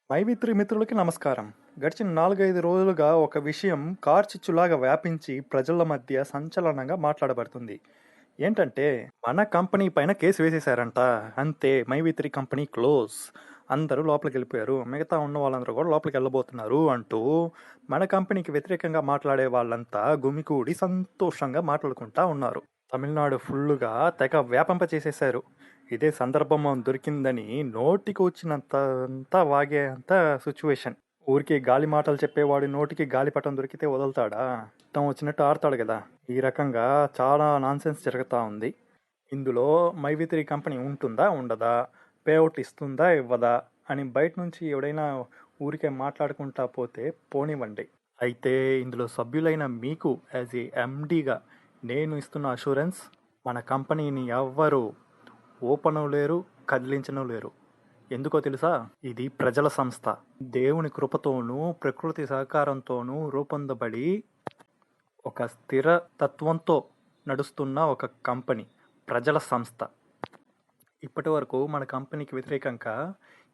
మైత్రి మిత్రులకి నమస్కారం. గడిచిన 4, 5 రోజులుగా ఒక విషయం కార్చిచ్చులాగా వ్యాపించి ప్రజల మధ్య సంచలనంగా మాట్లాడబడుతుంది. ఏంటంటే, మన కంపెనీ పైన కేసు వేసేశారంట. అంతే, మైత్రి కంపెనీ క్లోజ్. అందరూ లోపలికెళ్ళిపోయారు. మిగతా ఉన్న వాళ్ళందరూ కూడా లోపలికెళ్ళబోతున్నారు అంటూ మన కంపెనీకి వ్యతిరేకంగా మాట్లాడే వాళ్ళంతా గుమికూడి సంతోషంగా మాట్లాడుకుంటా ఉన్నారు. తమిళనాడు ఫుల్లుగా తెగ వ్యాపింప చేసేశారు. ఇదే సందర్భం దొరికిందని నోటికి వచ్చినంత వాగే అంత సిచ్యువేషన్. ఊరికి గాలి మాటలు చెప్పేవాడి నోటికి గాలిపటం దొరికితే వదులుతాడా? ఇష్టం వచ్చినట్టు ఆడతాడు కదా. ఈ రకంగా చాలా నాన్సెన్స్ జరుగుతూ ఉంది. ఇందులో మైత్రి కంపెనీ ఉంటుందా ఉండదా, పేఅవుట్ ఇస్తుందా ఇవ్వదా అని బయట నుంచి ఎవడైనా ఊరికే మాట్లాడుకుంటా పోతే పోనివ్వండి. అయితే ఇందులో సభ్యులైన మీకు యాజ్ ఏ ఎండీగా నేను ఇస్తున్న అష్యూరెన్స్, మన కంపెనీని ఎవ్వరు ఓపెన్ లేరు, కదిలించను లేరు. ఎందుకో తెలుసా? ఇది ప్రజల సంస్థ. దేవుని కృపతోనూ ప్రకృతి సహకారంతోనూ రూపొందబడి ఒక స్థిర తత్వంతో నడుస్తున్న ఒక కంపెనీ, ప్రజల సంస్థ. ఇప్పటి వరకు మన కంపెనీకి వ్యతిరేకంగా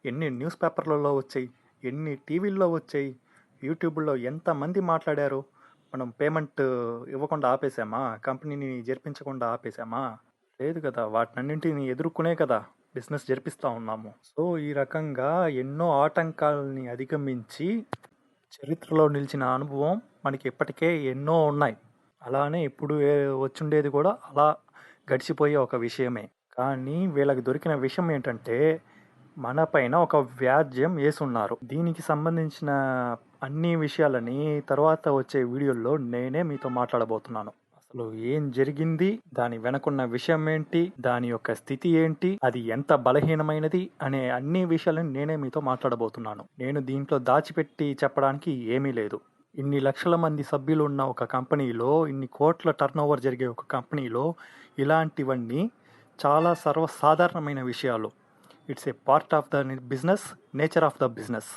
ఎన్ని న్యూస్ పేపర్లలో వచ్చాయి, ఎన్ని టీవీల్లో వచ్చాయి, యూట్యూబ్లో ఎంతమంది మాట్లాడారు. మనం పేమెంట్ ఇవ్వకుండా ఆపేసామా? కంపెనీని జరిపించకుండా ఆపేసామా? లేదు కదా. వాటినన్నింటిని ఎదుర్కొనే కదా బిజినెస్ జరిపిస్తూ ఉన్నాము. సో ఈ రకంగా ఎన్నో ఆటంకాలని అధిగమించి చరిత్రలో నిలిచిన అనుభవం మనకి ఇప్పటికే ఎన్నో ఉన్నాయి. అలానే ఇప్పుడు వచ్చుండేది కూడా అలా గడిచిపోయే ఒక విషయమే. కానీ వీళ్ళకి దొరికిన విషయం ఏంటంటే, మన పైన ఒక వ్యాజ్యం వేసున్నారు. దీనికి సంబంధించిన అన్ని విషయాలని తర్వాత వచ్చే వీడియోల్లో నేనే మీతో మాట్లాడబోతున్నాను. అసలు ఏం జరిగింది, దాని వెనకున్న విషయం ఏంటి, దాని యొక్క స్థితి ఏంటి, అది ఎంత బలహీనమైనది అనే అన్ని విషయాలను నేనే మీతో మాట్లాడబోతున్నాను. నేను దీంట్లో దాచిపెట్టి చెప్పడానికి ఏమీ లేదు. ఇన్ని లక్షల మంది సభ్యులు ఉన్న ఒక కంపెనీలో, ఇన్ని కోట్ల టర్న్ ఓవర్ జరిగే ఒక కంపెనీలో ఇలాంటివన్నీ చాలా సర్వసాధారణమైన విషయాలు. It's a part of the business, nature of the business.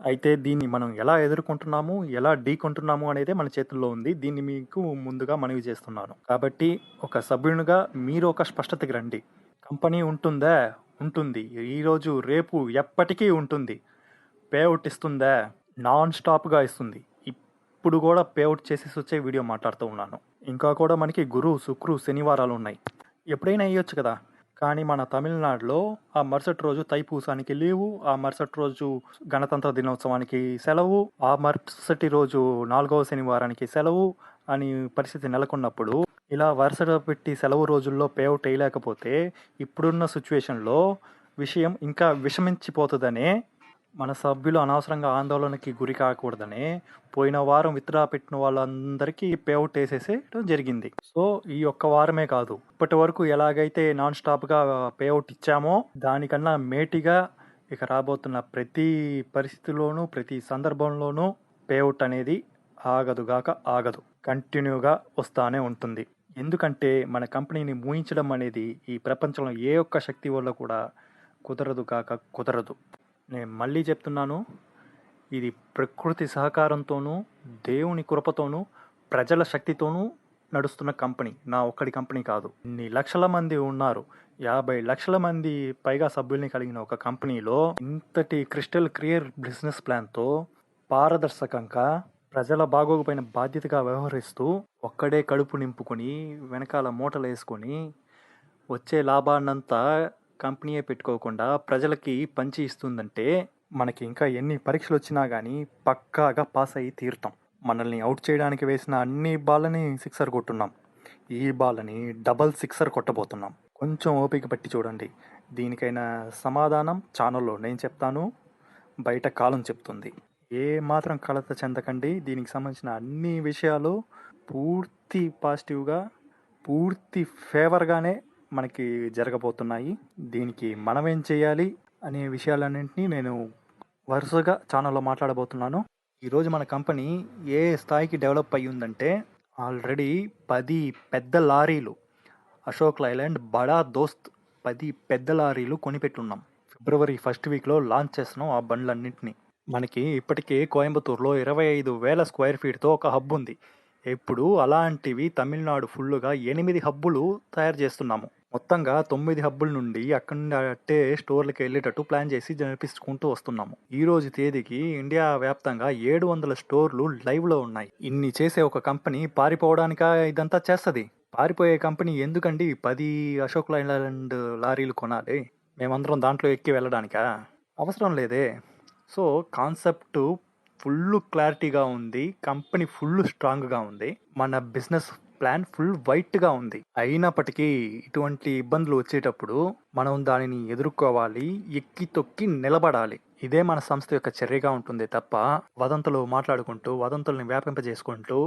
అయితే దీన్ని మనం ఎలా ఎదుర్కొంటున్నాము, ఎలా ఢీకొంటున్నాము అనేదే మన చేతుల్లో ఉంది. దీన్ని మీకు ముందుగా మనవి చేస్తున్నాను. కాబట్టి ఒక సభ్యునిగా మీరు ఒక స్పష్టతకి రండి. కంపెనీ ఉంటుందా? ఉంటుంది. ఈరోజు రేపు ఎప్పటికీ ఉంటుంది. పేఅవుట్ ఇస్తుందా? నాన్ స్టాప్గా ఇస్తుంది. ఇప్పుడు కూడా పేఅవుట్ చేసేసి వచ్చే వీడియో మాట్లాడుతూ ఉన్నాను. ఇంకా కూడా మనకి గురు, శుక్రు, శనివారాలు ఉన్నాయి. ఎప్పుడైనా వేయొచ్చు కదా. కానీ మన తమిళనాడులో ఆ మరుసటి రోజు తైపూసానికి లీవు, ఆ మరుసటి రోజు గణతంత్ర దినోత్సవానికి సెలవు, ఆ మరుసటి రోజు 4వ శనివారానికి సెలవు అని పరిస్థితి నెలకొన్నప్పుడు, ఇలా వరుసగా పెట్టి సెలవు రోజుల్లో పేఅవుట్ వేయలేకపోతే ఇప్పుడున్న సిచ్యువేషన్లో విషయం ఇంకా విషమించిపోతుందనే మన సభ్యులు అనవసరంగా ఆందోళనకి గురి కాకూడదనే పోయిన వారం విత్డ్రా పెట్టిన వాళ్ళందరికీ పేఅవుట్ వేసేసేయడం జరిగింది. సో ఈ ఒక్క వారమే కాదు, ఇప్పటి వరకు ఎలాగైతే నాన్ స్టాప్గా పేఅవుట్ ఇచ్చామో దానికన్నా మేటిగా ఇక రాబోతున్న ప్రతి పరిస్థితిలోనూ, ప్రతి సందర్భంలోనూ పేఅవుట్ అనేది ఆగదుగాక ఆగదు, కంటిన్యూగా వస్తానే ఉంటుంది. ఎందుకంటే మన కంపెనీని మూయించడం అనేది ఈ ప్రపంచంలో ఏ ఒక్క శక్తి వల్ల కూడా కుదరదు కాక కుదరదు. నేను మళ్ళీ చెప్తున్నాను, ఇది ప్రకృతి సహకారంతోనూ, దేవుని కృపతోనూ, ప్రజల శక్తితోనూ నడుస్తున్న కంపెనీ. నా ఒక్కడి కంపెనీ కాదు. ఇన్ని లక్షల మంది ఉన్నారు. 50 లక్షల మంది పైగా సభ్యుల్ని కలిగిన ఒక కంపెనీలో ఇంతటి క్రిస్టల్ క్లియర్ బిజినెస్ ప్లాన్తో పారదర్శకంగా ప్రజల బాగోగుపైన బాధ్యతగా వ్యవహరిస్తూ ఒక్కడే కడుపు నింపుకొని వెనకాల మూటలు వేసుకొని వచ్చే లాభాన్నంతా కంపెనీయే పెట్టుకోకుండా ప్రజలకి పంచి ఇస్తుందంటే మనకి ఇంకా ఎన్ని పరీక్షలు వచ్చినా కానీ పక్కాగా పాస్ అయ్యి తీరుతాం. మనల్ని అవుట్ చేయడానికి వేసిన అన్ని బాల్లని సిక్సర్ కొట్టున్నాం. ఈ బాల్ని డబల్ సిక్సర్ కొట్టబోతున్నాం. కొంచెం ఓపిక పట్టి చూడండి. దీనికైనా సమాధానం ఛానల్లో నేను చెప్తాను, బయట కాలం చెప్తుంది. ఏ మాత్రం కలత చెందకండి. దీనికి సంబంధించిన అన్ని విషయాలు పూర్తి పాజిటివ్గా, పూర్తి ఫేవర్గానే మనకి జరగబోతున్నాయి. దీనికి మనమేం చేయాలి అనే విషయాలన్నింటినీ నేను వరుసగా ఛానల్లో మాట్లాడబోతున్నాను. ఈరోజు మన కంపెనీ ఏ స్థాయికి డెవలప్ అయ్యి ఉందంటే, ఆల్రెడీ 10 పెద్ద లారీలు, అశోక్ లైలాండ్ బడా దోస్త్ 10 పెద్ద లారీలు కొనిపెట్టున్నాం. ఫిబ్రవరి 1st వీక్లో లాంచ్ చేస్తున్నాం ఆ బండ్లన్నింటినీ. మనకి ఇప్పటికే కోయంబత్తూరులో 25,000 స్క్వేర్ ఫీట్తో ఒక హబ్ ఉంది. ఇప్పుడు అలాంటివి తమిళనాడు ఫుల్లుగా 8 హబ్బులు తయారు చేస్తున్నాము. మొత్తంగా 9 హబ్బుల నుండి అక్కడి నుండి అట్టే స్టోర్లకి వెళ్ళేటట్టు ప్లాన్ చేసి జరిపించుకుంటూ వస్తున్నాము. ఈ రోజు తేదీకి ఇండియా వ్యాప్తంగా 700 స్టోర్లు లైవ్లో ఉన్నాయి. ఇన్ని చేసే ఒక కంపెనీ పారిపోవడానికా ఇదంతా చేస్తుంది? పారిపోయే కంపెనీ ఎందుకండి 10 అశోక్ లైలాండ్ లారీలు కొనాలి? మేమందరం దాంట్లో ఎక్కి వెళ్ళడానికా? అవసరం లేదే. సో కాన్సెప్ట్ ఫుల్ క్లారిటీగా ఉంది, కంపెనీ ఫుల్ స్ట్రాంగ్గా ఉంది, మన బిజినెస్ ప్లాన్ ఫుల్ వైట్గా ఉంది. అయినప్పటికీ ఇటువంటి ఇబ్బందులు వచ్చేటప్పుడు మనం దానిని ఎదుర్కోవాలి, ఎక్కి తొక్కి నిలబడాలి. ఇదే మన సంస్థ యొక్క చర్యగా ఉంటుంది తప్ప వదంతులు మాట్లాడుకుంటూ వదంతుల్ని వ్యాపింపజేసుకుంటూ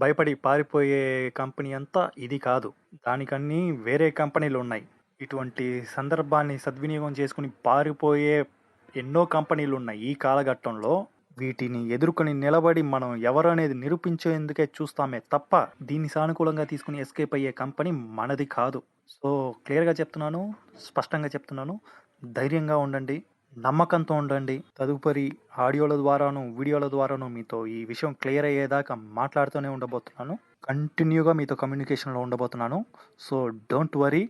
భయపడి పారిపోయే కంపెనీ అంతా ఇది కాదు. దానికన్నీ వేరే కంపెనీలు ఉన్నాయి. ఇటువంటి సందర్భాన్ని సద్వినియోగం చేసుకుని పారిపోయే ఎన్నో కంపెనీలు ఉన్నాయి ఈ కాలఘట్టంలో. వీటిని ఎదుర్కొని నిలబడి మనం ఎవరు అనేది నిరూపించేందుకే చూస్తామే తప్ప దీన్ని సానుకూలంగా తీసుకుని ఎస్కేప్ అయ్యే కంపెనీ మనది కాదు. సో క్లియర్గా చెప్తున్నాను, స్పష్టంగా చెప్తున్నాను, ధైర్యంగా ఉండండి, నమ్మకంతో ఉండండి. తదుపరి ఆడియోల ద్వారాను వీడియోల ద్వారాను మీతో ఈ విషయం క్లియర్ అయ్యేదాకా మాట్లాడుతూనే ఉండబోతున్నాను. కంటిన్యూగా మీతో కమ్యూనికేషన్లో ఉండబోతున్నాను. So don't worry.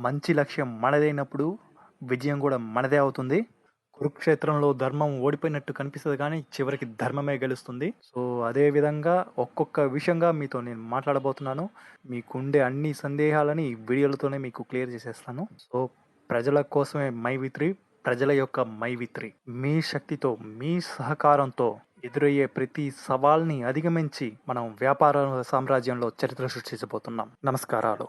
మంచి లక్ష్యం మనదైనప్పుడు విజయం కూడా మనదే అవుతుంది. కురుక్షేత్రంలో ధర్మం ఓడిపోయినట్టు కనిపిస్తుంది కానీ చివరికి ధర్మమే గెలుస్తుంది. సో అదే విధంగా ఒక్కొక్క విషయంగా మీతో నేను మాట్లాడబోతున్నాను. మీకుండే అన్ని సందేహాలని ఈ వీడియోలతోనే మీకు క్లియర్ చేసేస్తాను. సో ప్రజల కోసమే మైవిత్రి, ప్రజల యొక్క మైవిత్రి. మీ శక్తితో, మీ సహకారంతో ఎదురయ్యే ప్రతి సవాల్ని అధిగమించి మనం వ్యాపార సామ్రాజ్యంలో చరిత్ర సృష్టించబోతున్నాం. నమస్కారాలు.